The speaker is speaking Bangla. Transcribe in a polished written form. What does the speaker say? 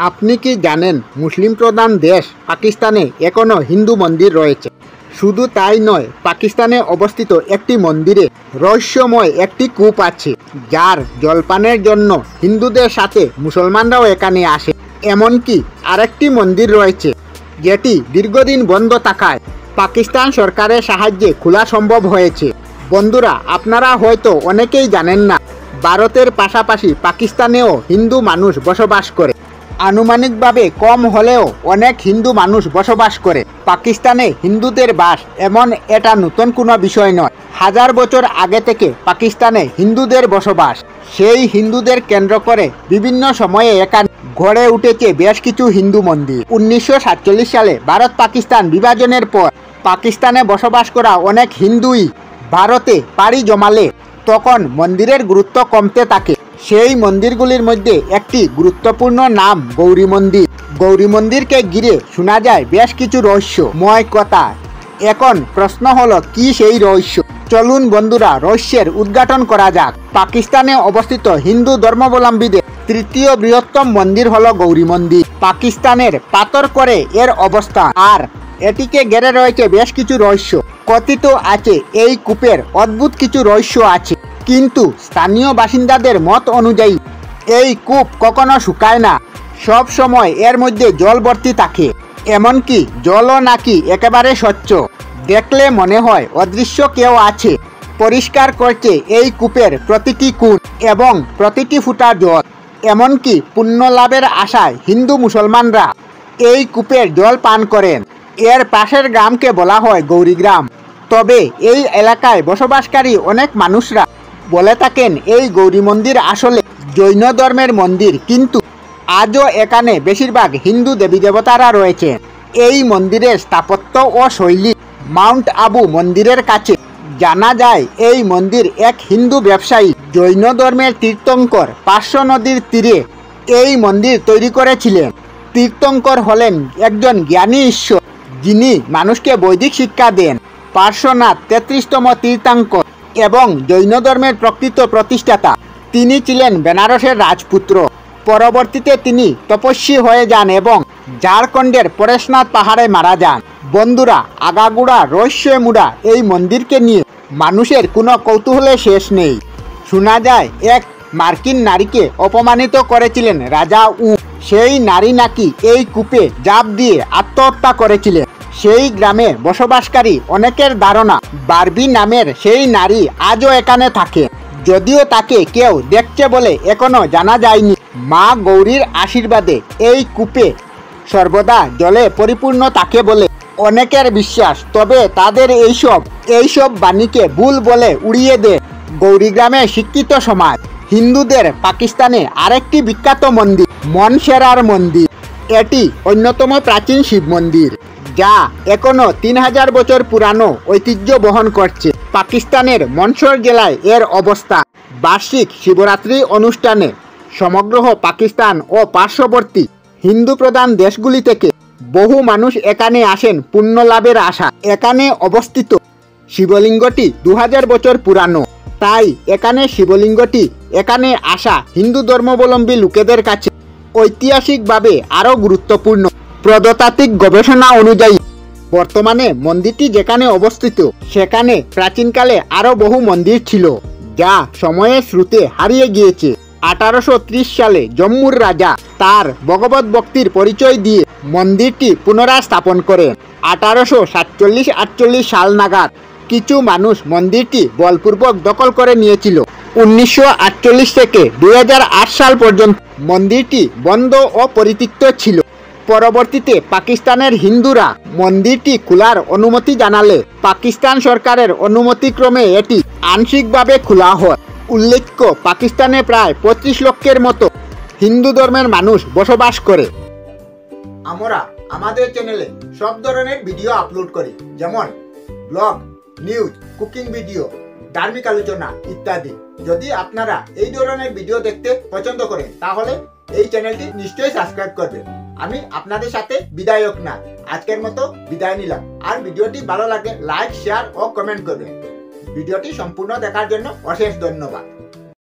আপনি কি জানেন মুসলিম প্রধান দেশ পাকিস্তানে এখনো হিন্দু মন্দির রয়েছে? শুধু তাই নয়, পাকিস্তানে অবস্থিত একটি মন্দিরে রহস্যময় একটি কূপ আছে, যার জলপানের জন্য হিন্দুদের সাথে মুসলমানরাও এখানে আসে। এমনকি আরেকটি মন্দির রয়েছে যেটি দীর্ঘদিন বন্ধ থাকায় পাকিস্তান সরকারের সাহায্যে খোলা সম্ভব হয়েছে। বন্ধুরা, আপনারা হয়তো অনেকেই জানেন না, ভারতের পাশাপাশি পাকিস্তানেও হিন্দু মানুষ বসবাস করে। আনুমানিকভাবে কম হলেও অনেক হিন্দু মানুষ বসবাস করে। পাকিস্তানে হিন্দুদের বাস এমন এটা নতুন কোনো বিষয় নয়। হাজার বছর আগে থেকে পাকিস্তানে হিন্দুদের বসবাস। সেই হিন্দুদের কেন্দ্র করে বিভিন্ন সময়ে এখানে গড়ে উঠেছে বেশ কিছু হিন্দু মন্দির। 1947 সালে ভারত পাকিস্তান বিভাজনের পর পাকিস্তানে বসবাস করা অনেক হিন্দুই ভারতে পাড়ি জমালে তখন মন্দিরের গুরুত্ব কমতে থাকে। সেই মন্দিরগুলির মধ্যে একটি গুরুত্বপূর্ণ নাম গৌরী মন্দির। গৌরী মন্দিরকে ঘিরে শোনা যায় বেশ কিছু রহস্যময় কথা। এখন প্রশ্ন হলো, কি সেই রহস্য? চলুন বন্ধুরা, রহস্যের উদ্ঘাটন করা যাক। পাকিস্তানে অবস্থিত হিন্দু ধর্মাবলম্বীদের তৃতীয় বৃহত্তম মন্দির হলো গৌরী মন্দির। পাকিস্তানের পাথর করে এর অবস্থান, আর এটিকে ঘিরে রয়েছে বেশ কিছু রহস্য। কথিত আছে এই কূপের অদ্ভুত কিছু রহস্য আছে, কিন্তু স্থানীয় বাসিন্দাদের মত অনুযায়ী এই কূপ কখনো শুকায় না, সব সময় এর মধ্যে জল ভর্তি থাকে। এমনকি জলও নাকি একেবারে স্বচ্ছ, দেখলে মনে হয় অদৃশ্য কেউ আছে, পরিষ্কার করছে এই কূপের প্রতিটি কোণ এবং প্রতিটি ফোঁটা জল। এমনকি পুণ্য লাভের আশায় হিন্দু মুসলমানরা এই কূপের জল পান করেন। এর পাশের গ্রামকে বলা হয় গৌরীগ্রাম। তবে এই এলাকায় বসবাসকারী অনেক মানুষরা বলে থাকেন এই গৌরী মন্দির আসলে জৈন ধর্মের মন্দির, কিন্তু আজও এখানে বেশিরভাগ হিন্দু দেবী দেবতারা রয়েছে। এই মন্দিরের স্থাপত্য ও শৈলী মাউন্ট আবু মন্দিরের কাছে। জানা যায় এই মন্দির এক হিন্দু ব্যবসায়ী জৈন ধর্মের তীর্থঙ্কর পার্শ্ব নদীর তীরে এই মন্দির তৈরি করেছিলেন। তীর্থঙ্কর হলেন একজন জ্ঞানী ঈশ্বর, যিনি মানুষকে বৈদিক শিক্ষা দেন। পার্শ্বনাথ 33তম তীর্থঙ্কর এবং জৈন ধর্মের প্রকৃত প্রতিষ্ঠাতা। তিনি ছিলেন বেনারসের রাজপুত্র। পরবর্তীতে তিনি তপস্বী হয়ে যান এবং ঝাড়খণ্ডের পরেশনাথ পাহাড়ে মারা যান। বন্ধুরা, আগাগোড়া রহস্যে মুড়া এই মন্দিরকে নিয়ে মানুষের কোনো কৌতূহলের শেষ নেই। শোনা যায় এক মার্কিন নারীকে অপমানিত করেছিলেন রাজা সেই নারী নাকি এই কূপে ঝাঁপ দিয়ে আত্মহত্যা করেছিলেন। সেই গ্রামে বসবাসকারী অনেকের ধারণা বারবি নামের সেই নারী আজও এখানে থাকে, যদিও তাকে কেউ দেখছে বলে এখনো জানা যায়নি। মা গৌরীর আশীর্বাদে এই কূপে সর্বদা জলে পরিপূর্ণ থাকে বলে অনেকের বিশ্বাস। তবে তাদের এইসব বাণীকে ভুল বলে উড়িয়ে দেয় গৌরীগ্রামের শিক্ষিত সমাজ। হিন্দুদের পাকিস্তানে আরেকটি বিখ্যাত মন্দির মনসেরার মন্দির। এটি অন্যতম প্রাচীন শিব মন্দির, যা এখনো 3000 বছর পুরানো ঐতিহ্য বহন করছে। পাকিস্তানের মনসর জেলায় এর অবস্থান। বার্ষিক শিবরাত্রি অনুষ্ঠানে সমগ্র পাকিস্তান ও পার্শ্ববর্তী হিন্দু প্রধান দেশগুলি থেকে বহু মানুষ এখানে আসেন পুণ্য লাভের আশা। এখানে অবস্থিত শিবলিঙ্গটি 2000 বছর পুরানো, তাই এখানে আসা হিন্দু ধর্মাবলম্বী লোকেদের কাছে ঐতিহাসিকভাবে আরও গুরুত্বপূর্ণ। প্রত্নতাত্ত্বিক গবেষণা অনুযায়ী বর্তমানে মন্দিরটি যেখানে অবস্থিত সেখানে প্রাচীনকালে আরও বহু মন্দির ছিল, যা সময়ের স্রোতে হারিয়ে গিয়েছে। 1830 সালে জম্মুর রাজা তার ভগবত ভক্তির পরিচয় দিয়ে মন্দিরটি পুনরায় স্থাপন করেন। 1847-48 সাল নাগাদ কিছু মানুষ মন্দিরটি বলপূর্বক দখল করে নিয়েছিল। 1948 থেকে 2008 সাল পর্যন্ত মন্দিরটি বন্ধ ও পরিত্যক্ত ছিল। পরবর্তীতে পাকিস্তানের হিন্দুরা মন্দিরটি খোলার অনুমতি জানালে পাকিস্তান সরকারের অনুমতিক্রমে এটি আংশিকভাবে খোলা হয়। উল্লেখ্য, পাকিস্তানে প্রায় 25 লক্ষের মতো হিন্দু ধর্মের মানুষ বসবাস করে। আমরা আমাদের চ্যানেলে সব ধরনের ভিডিও আপলোড করি, যেমন ব্লগ, নিউজ, কুকিং ভিডিও, ধার্মিক আলোচনা ইত্যাদি। যদি আপনারা এই ধরনের ভিডিও দেখতে পছন্দ করেন তাহলে এই চ্যানেলটি নিশ্চয়ই সাবস্ক্রাইব করবেন। আমি আপনাদের সাথে বিদায়ক না, আজকের মতো বিদায় নিলাম। আর ভিডিওটি ভালো লাগে লাইক, শেয়ার ও কমেন্ট করবেন। ভিডিওটি সম্পূর্ণ দেখার জন্য অশেষ ধন্যবাদ।